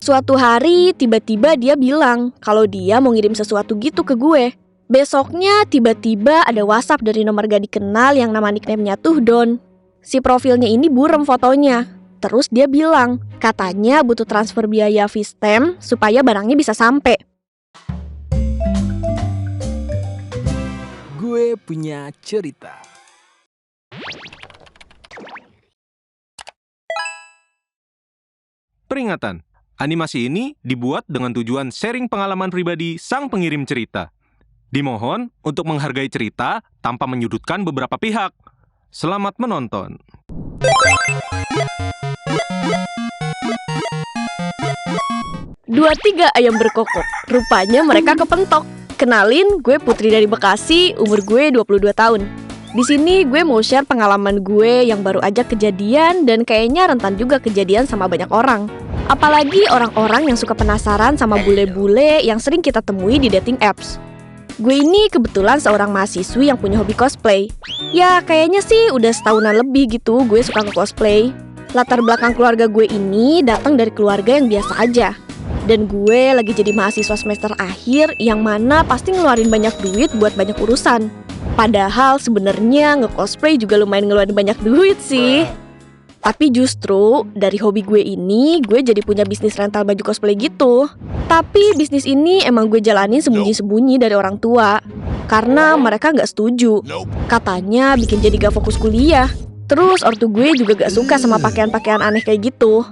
suatu hari tiba-tiba dia bilang kalau dia mau ngirim sesuatu gitu ke gue. Besoknya tiba-tiba ada WhatsApp dari nomor gak dikenal yang nama nickname-nya tuh Don. Si profilnya ini buram fotonya. Terus dia bilang, katanya butuh transfer biaya Vistem supaya barangnya bisa sampai. Gue punya cerita. Peringatan, animasi ini dibuat dengan tujuan sharing pengalaman pribadi sang pengirim cerita. Dimohon untuk menghargai cerita tanpa menyudutkan beberapa pihak. Selamat menonton. Dua tiga ayam berkokok, rupanya mereka kepentok. Kenalin, gue Putri dari Bekasi, umur gue 22 tahun. Di sini gue mau share pengalaman gue yang baru aja kejadian dan kayaknya rentan juga kejadian sama banyak orang. Apalagi orang-orang yang suka penasaran sama bule-bule yang sering kita temui di dating apps. Gue ini kebetulan seorang mahasiswi yang punya hobi cosplay. Ya kayaknya sih udah setahunan lebih gitu gue suka nge-cosplay. Latar belakang keluarga gue ini datang dari keluarga yang biasa aja. Dan gue lagi jadi mahasiswa semester akhir yang mana pasti ngeluarin banyak duit buat banyak urusan. Padahal sebenarnya nge-cosplay juga lumayan ngeluarin banyak duit sih. Tapi justru dari hobi gue ini gue jadi punya bisnis rental baju cosplay gitu. Tapi bisnis ini emang gue jalanin sembunyi-sembunyi dari orang tua. Karena mereka gak setuju. Katanya bikin jadi gak fokus kuliah. Terus ortu gue juga gak suka sama pakaian-pakaian aneh kayak gitu.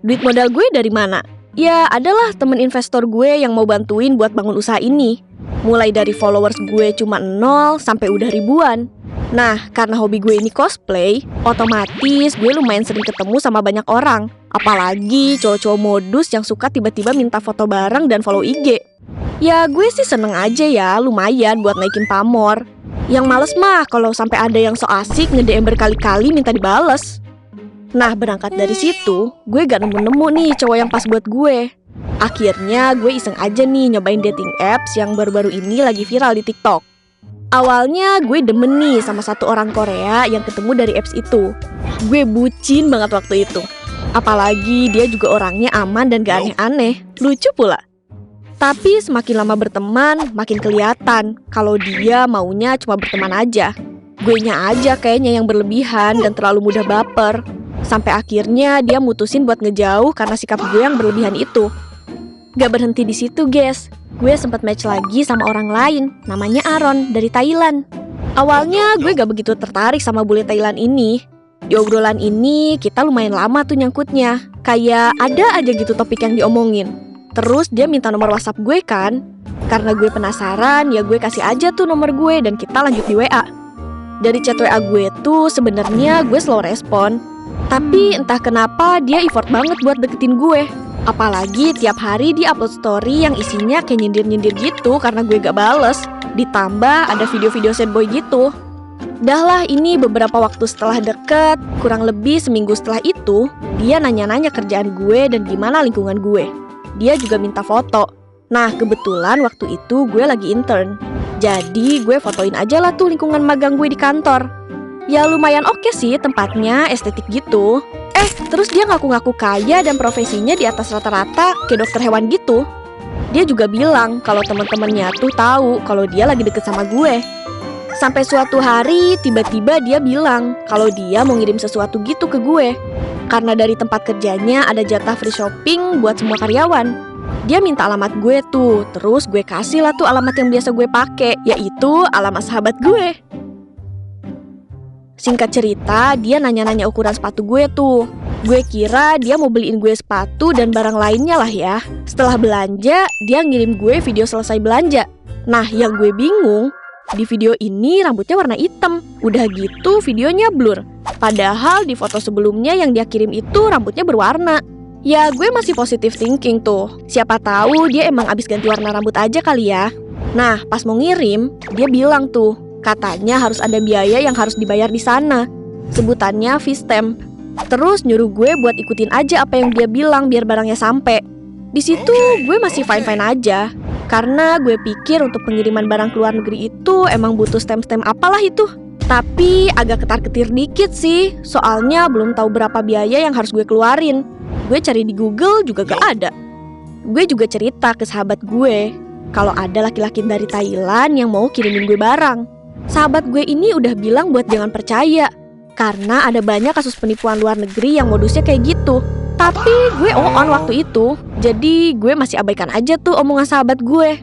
Duit modal gue dari mana? Ya adalah temen investor gue yang mau bantuin buat bangun usaha ini. Mulai dari followers gue cuma 0 sampai udah ribuan. Nah, karena hobi gue ini cosplay, otomatis gue lumayan sering ketemu sama banyak orang. Apalagi cowok-cowok modus yang suka tiba-tiba minta foto bareng dan follow IG. Ya gue sih seneng aja ya, lumayan buat naikin pamor. Yang males mah kalau sampai ada yang so asik nge-DM berkali-kali minta dibales. Nah, berangkat dari situ, gue gak nemu-nemu nih cowok yang pas buat gue. Akhirnya gue iseng aja nih nyobain dating apps yang baru-baru ini lagi viral di TikTok. Awalnya gue demen nih sama satu orang Korea yang ketemu dari apps itu. Gue bucin banget waktu itu. Apalagi dia juga orangnya aman dan gak aneh-aneh. Lucu pula. Tapi semakin lama berteman, makin kelihatan kalau dia maunya cuma berteman aja. Guenya aja kayaknya yang berlebihan dan terlalu mudah baper. Sampai akhirnya dia mutusin buat ngejauh karena sikap gue yang berlebihan itu. Gak berhenti di situ, guys. Gue sempat match lagi sama orang lain, namanya Aaron dari Thailand. Awalnya gue gak begitu tertarik sama bule Thailand ini. Di obrolan ini kita lumayan lama tuh nyangkutnya. Kayak ada aja gitu topik yang diomongin. Terus dia minta nomor WhatsApp gue kan. Karena gue penasaran, ya gue kasih aja tuh nomor gue dan kita lanjut di WA. Dari chat WA gue tuh sebenarnya gue slow respon. Tapi entah kenapa dia effort banget buat deketin gue. Apalagi tiap hari dia upload story yang isinya kayak nyindir-nyindir gitu karena gue gak bales. Ditambah ada video-video sad boy gitu. Dah lah ini beberapa waktu setelah deket, kurang lebih seminggu setelah itu, dia nanya-nanya kerjaan gue dan gimana lingkungan gue. Dia juga minta foto. Nah kebetulan waktu itu gue lagi intern. Jadi gue fotoin aja lah tuh lingkungan magang gue di kantor. Ya lumayan oke sih tempatnya, estetik gitu. Terus dia ngaku-ngaku kaya dan profesinya di atas rata-rata kayak dokter hewan gitu. Dia juga bilang kalau teman-temannya tuh tahu kalau dia lagi deket sama gue. Sampai suatu hari tiba-tiba dia bilang kalau dia mau ngirim sesuatu gitu ke gue. Karena dari tempat kerjanya ada jatah free shopping buat semua karyawan. Dia minta alamat gue tuh, terus gue kasih lah tuh alamat yang biasa gue pakai, yaitu alamat sahabat gue. Singkat cerita, dia nanya-nanya ukuran sepatu gue tuh. Gue kira dia mau beliin gue sepatu dan barang lainnya lah ya. Setelah belanja, dia ngirim gue video selesai belanja. Nah, yang gue bingung, di video ini rambutnya warna hitam. Udah gitu videonya blur. Padahal di foto sebelumnya yang dia kirim itu rambutnya berwarna. Ya gue masih positive thinking tuh. Siapa tahu dia emang abis ganti warna rambut aja kali ya. Nah, pas mau ngirim, dia bilang tuh, katanya harus ada biaya yang harus dibayar di sana. Sebutannya Vistem. Terus nyuruh gue buat ikutin aja apa yang dia bilang biar barangnya sampai. Di situ gue masih fine-fine aja. Karena gue pikir untuk pengiriman barang ke luar negeri itu emang butuh stem-stem apalah itu. Tapi agak ketar-ketir dikit sih. Soalnya belum tahu berapa biaya yang harus gue keluarin. Gue cari di Google juga gak ada. Gue juga cerita ke sahabat gue kalau ada laki-laki dari Thailand yang mau kirimin gue barang. Sahabat gue ini udah bilang buat jangan percaya, karena ada banyak kasus penipuan luar negeri yang modusnya kayak gitu. Tapi gue on waktu itu, jadi gue masih abaikan aja tuh omongan sahabat gue.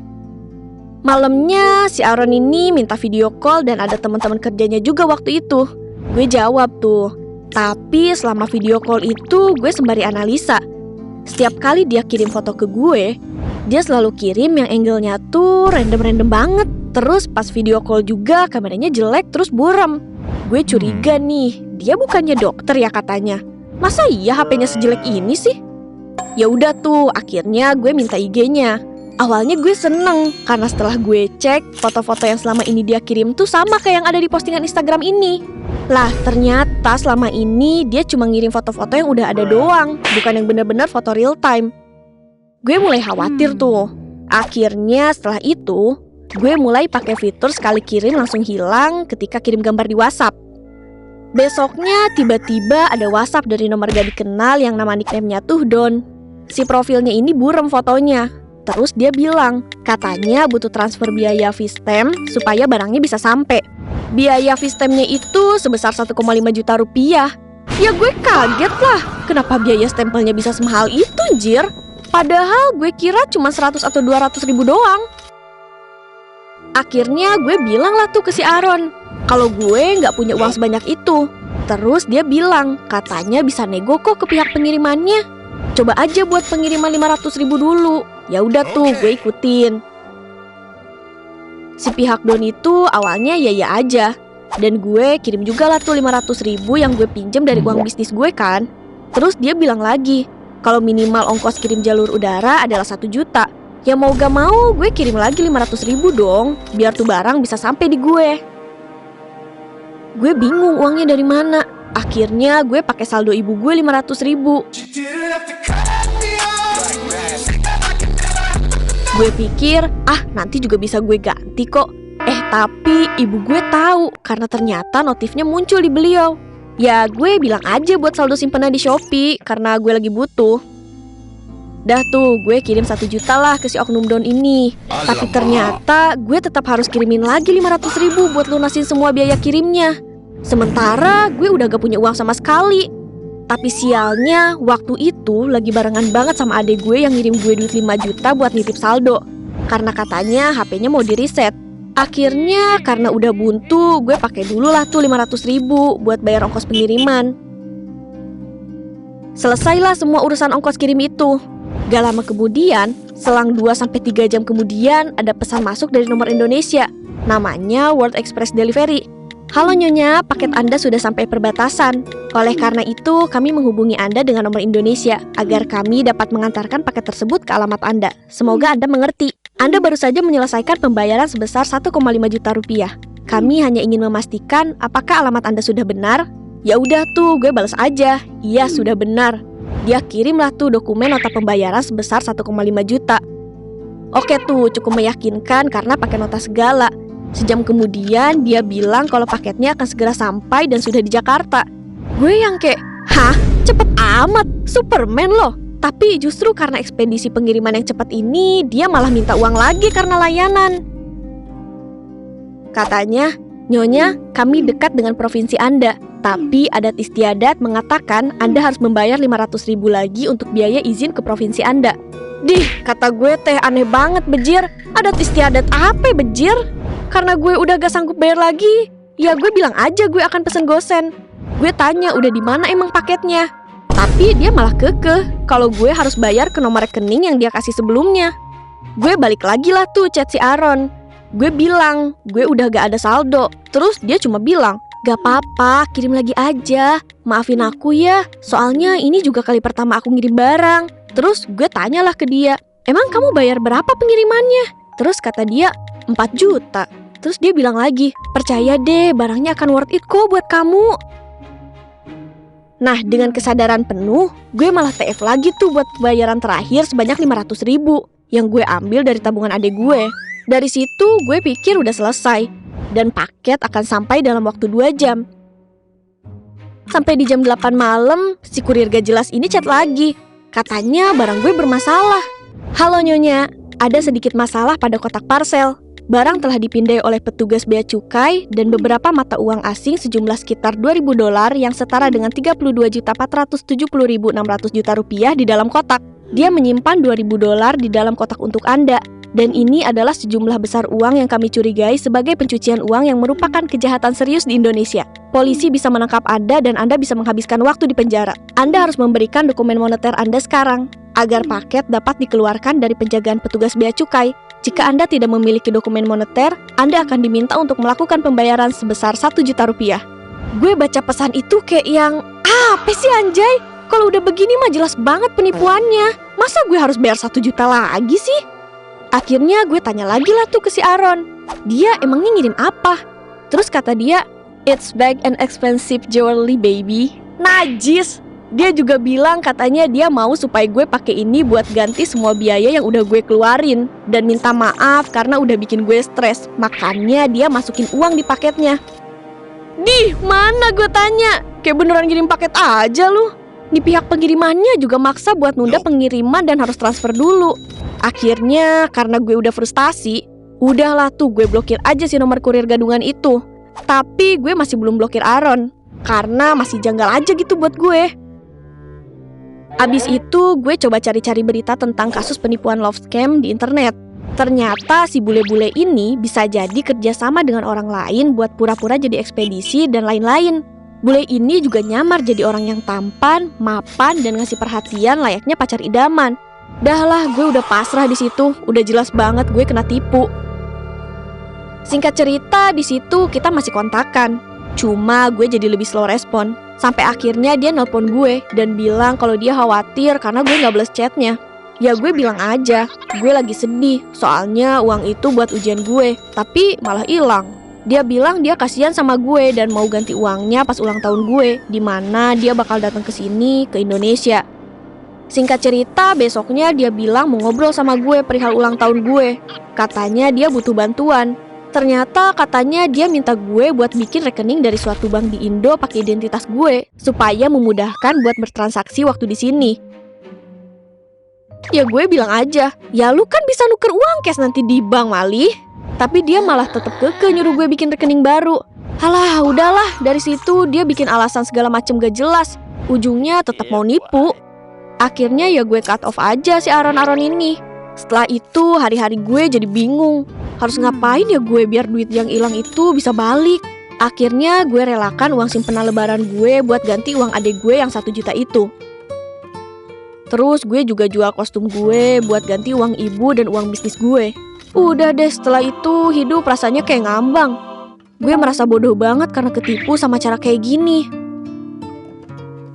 Malamnya si Aaron ini minta video call dan ada teman-teman kerjanya juga waktu itu. Gue jawab tuh. Tapi selama video call itu gue sembari analisa. Setiap kali dia kirim foto ke gue, dia selalu kirim yang angle-nya tuh random-random banget. Terus pas video call juga kameranya jelek terus buram. Gue curiga nih, dia bukannya dokter ya katanya. Masa iya HP-nya sejelek ini sih? Ya udah tuh, akhirnya gue minta IG-nya. Awalnya gue seneng karena setelah gue cek foto-foto yang selama ini dia kirim tuh sama kayak yang ada di postingan Instagram ini. Lah ternyata selama ini dia cuma ngirim foto-foto yang udah ada doang, bukan yang bener-bener foto real time. Gue mulai khawatir tuh. Akhirnya setelah itu gue mulai pakai fitur sekali kirim langsung hilang ketika kirim gambar di WhatsApp. Besoknya tiba-tiba ada WhatsApp dari nomor gak dikenal yang nama nickname-nya tuh Don. Si profilnya ini buram fotonya. Terus dia bilang, katanya butuh transfer biaya Vistem supaya barangnya bisa sampai. Biaya Vistemnya itu sebesar 1,5 juta rupiah. Ya gue kaget lah, kenapa biaya stempelnya bisa semahal itu, Jir? Padahal gue kira cuma 100 atau 200 ribu doang. Akhirnya gue bilang lah tuh ke si Aaron, kalau gue gak punya uang sebanyak itu. Terus dia bilang, katanya bisa nego kok ke pihak pengirimannya. Coba aja buat pengiriman 500 ribu dulu. Ya udah tuh, gue ikutin. Si pihak Don itu awalnya ya aja. Dan gue kirim juga lah tuh 500 ribu yang gue pinjam dari uang bisnis gue kan. Terus dia bilang lagi, kalau minimal ongkos kirim jalur udara adalah 1 juta. Ya mau gak mau gue kirim lagi 500 ribu dong, biar tuh barang bisa sampai di gue. Gue bingung uangnya dari mana. Akhirnya gue pakai saldo ibu gue 500 ribu. Gue pikir, nanti juga bisa gue ganti kok. Tapi ibu gue tahu karena ternyata notifnya muncul di beliau. Ya gue bilang aja buat saldo simpenan di Shopee karena gue lagi butuh. Dah tuh gue kirim 1 juta lah ke si oknum Don ini. Tapi ternyata gue tetap harus kirimin lagi 500 ribu buat lunasin semua biaya kirimnya. Sementara gue udah gak punya uang sama sekali. Tapi sialnya waktu itu lagi barengan banget sama adek gue yang ngirim gue duit 5 juta buat nitip saldo. Karena katanya HP-nya mau di reset. Akhirnya karena udah buntu, gue pakai dulu lah tuh 500 ribu buat bayar ongkos pengiriman. Selesailah semua urusan ongkos kirim itu. Gak lama kemudian, selang 2-3 jam kemudian ada pesan masuk dari nomor Indonesia. Namanya World Express Delivery. Halo Nyonya, paket Anda sudah sampai perbatasan. Oleh karena itu, kami menghubungi Anda dengan nomor Indonesia agar kami dapat mengantarkan paket tersebut ke alamat Anda. Semoga Anda mengerti. Anda baru saja menyelesaikan pembayaran sebesar 1,5 juta rupiah. Kami hanya ingin memastikan apakah alamat Anda sudah benar. Ya udah tuh, gue balas aja. Iya, sudah benar. Dia kirimlah tuh dokumen nota pembayaran sebesar 1,5 juta. Oke tuh, cukup meyakinkan karena pakai nota segala. Sejam kemudian dia bilang kalau paketnya akan segera sampai dan sudah di Jakarta. Gue yang kayak, hah? Cepet amat, Superman loh. Tapi justru karena ekspedisi pengiriman yang cepat ini, dia malah minta uang lagi karena layanan. Katanya, Nyonya, kami dekat dengan provinsi Anda, tapi adat istiadat mengatakan Anda harus membayar 500 ribu lagi untuk biaya izin ke provinsi Anda. Dih, kata gue teh aneh banget bejir. Adat istiadat apa bejir? Karena gue udah gak sanggup bayar lagi, ya gue bilang aja gue akan pesen gosen. Gue tanya udah di mana emang paketnya. Tapi dia malah kekeh kalau gue harus bayar ke nomor rekening yang dia kasih sebelumnya. Gue balik lagi lah tuh chat si Aaron. Gue bilang gue udah gak ada saldo. Terus dia cuma bilang, gak apa-apa, kirim lagi aja. Maafin aku ya, soalnya ini juga kali pertama aku ngirim barang. Terus gue tanyalah ke dia, emang kamu bayar berapa pengirimannya? Terus kata dia, 4 juta. Terus dia bilang lagi, percaya deh barangnya akan worth it kok buat kamu. Nah dengan kesadaran penuh, gue malah TF lagi tuh buat bayaran terakhir sebanyak 500 ribu yang gue ambil dari tabungan adek gue. Dari situ gue pikir udah selesai dan paket akan sampai dalam waktu 2 jam. Sampai di jam 8 malam, si kurir gak jelas ini chat lagi. Katanya barang gue bermasalah. Halo Nyonya, ada sedikit masalah pada kotak parcel. Barang telah dipindai oleh petugas bea cukai dan beberapa mata uang asing sejumlah sekitar $2.000 yang setara dengan 32.470.600 juta rupiah di dalam kotak. Dia menyimpan $2.000 di dalam kotak untuk Anda. Dan ini adalah sejumlah besar uang yang kami curigai sebagai pencucian uang yang merupakan kejahatan serius di Indonesia. Polisi bisa menangkap Anda dan Anda bisa menghabiskan waktu di penjara. Anda harus memberikan dokumen moneter Anda sekarang, agar paket dapat dikeluarkan dari penjagaan petugas bea cukai. Jika Anda tidak memiliki dokumen moneter, Anda akan diminta untuk melakukan pembayaran sebesar 1 juta rupiah. Gue baca pesan itu kayak yang, apa sih anjay? Kalau udah begini mah jelas banget penipuannya. Masa gue harus bayar 1 juta lagi sih? Akhirnya gue tanya lagi lah tuh ke si Aaron. Dia emangnya ngirim apa? Terus kata dia, "It's bag and expensive jewelry baby." Najis. Dia juga bilang katanya dia mau supaya gue pakai ini buat ganti semua biaya yang udah gue keluarin. Dan minta maaf karena udah bikin gue stres. Makanya dia masukin uang di paketnya. Di mana gue tanya? Kayak beneran ngirim paket aja lu. Di pihak pengirimannya juga maksa buat nunda pengiriman dan harus transfer dulu. Akhirnya karena gue udah frustasi, udahlah tuh gue blokir aja si nomor kurir gadungan itu. Tapi gue masih belum blokir Aaron, karena masih janggal aja gitu buat gue. Abis itu gue coba cari-cari berita tentang kasus penipuan love scam di internet. Ternyata si bule-bule ini bisa jadi kerjasama dengan orang lain buat pura-pura jadi ekspedisi dan lain-lain. Bule ini juga nyamar jadi orang yang tampan, mapan, dan ngasih perhatian layaknya pacar idaman. Dah lah, gue udah pasrah di situ. Udah jelas banget gue kena tipu. Singkat cerita, di situ kita masih kontakan. Cuma gue jadi lebih slow respon. Sampai akhirnya dia nelpon gue dan bilang kalau dia khawatir karena gue gak bales chatnya. Ya gue bilang aja, gue lagi sedih. Soalnya uang itu buat ujian gue, tapi malah hilang. Dia bilang dia kasihan sama gue dan mau ganti uangnya pas ulang tahun gue, dimana dia bakal datang ke sini, ke Indonesia. Singkat cerita, besoknya dia bilang mau ngobrol sama gue perihal ulang tahun gue. Katanya dia butuh bantuan. Ternyata katanya dia minta gue buat bikin rekening dari suatu bank di Indo pakai identitas gue, supaya memudahkan buat bertransaksi waktu di sini. Ya gue bilang aja, ya lu kan bisa nuker uang cash nanti di bank Malih. Tapi dia malah tetep kekeh nyuruh gue bikin rekening baru. Halah, udahlah, dari situ dia bikin alasan segala macem gak jelas. Ujungnya tetap mau nipu. Akhirnya ya gue cut off aja si Aaron ini. Setelah itu hari-hari gue jadi bingung. Harus ngapain ya gue biar duit yang hilang itu bisa balik. Akhirnya gue relakan uang simpenan lebaran gue buat ganti uang adik gue yang 1 juta itu. Terus gue juga jual kostum gue buat ganti uang ibu dan uang bisnis gue. Udah deh, setelah itu hidup rasanya kayak ngambang. Gue merasa bodoh banget karena ketipu sama cara kayak gini.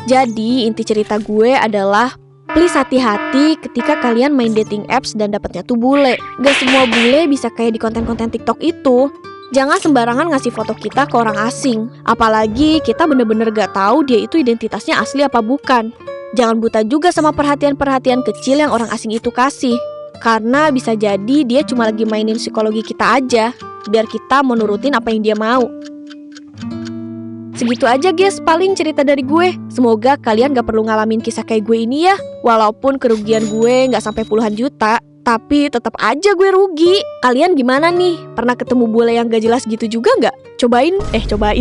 Jadi inti cerita gue adalah please hati-hati ketika kalian main dating apps dan dapetnya tuh bule. Gak semua bule bisa kayak di konten-konten TikTok itu. Jangan sembarangan ngasih foto kita ke orang asing. Apalagi kita bener-bener gak tahu dia itu identitasnya asli apa bukan. Jangan buta juga sama perhatian-perhatian kecil yang orang asing itu kasih. Karena bisa jadi dia cuma lagi mainin psikologi kita aja, biar kita menurutin apa yang dia mau. Segitu aja guys, paling cerita dari gue. Semoga kalian gak perlu ngalamin kisah kayak gue ini ya. Walaupun kerugian gue gak sampai puluhan juta, tapi tetap aja gue rugi. Kalian gimana nih? Pernah ketemu bule yang gak jelas gitu juga gak? Cobain. Jangan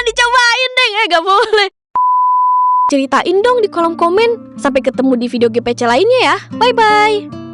dicobain deh, gak boleh. Ceritain dong di kolom komen. Sampai ketemu di video GPC lainnya ya. Bye-bye.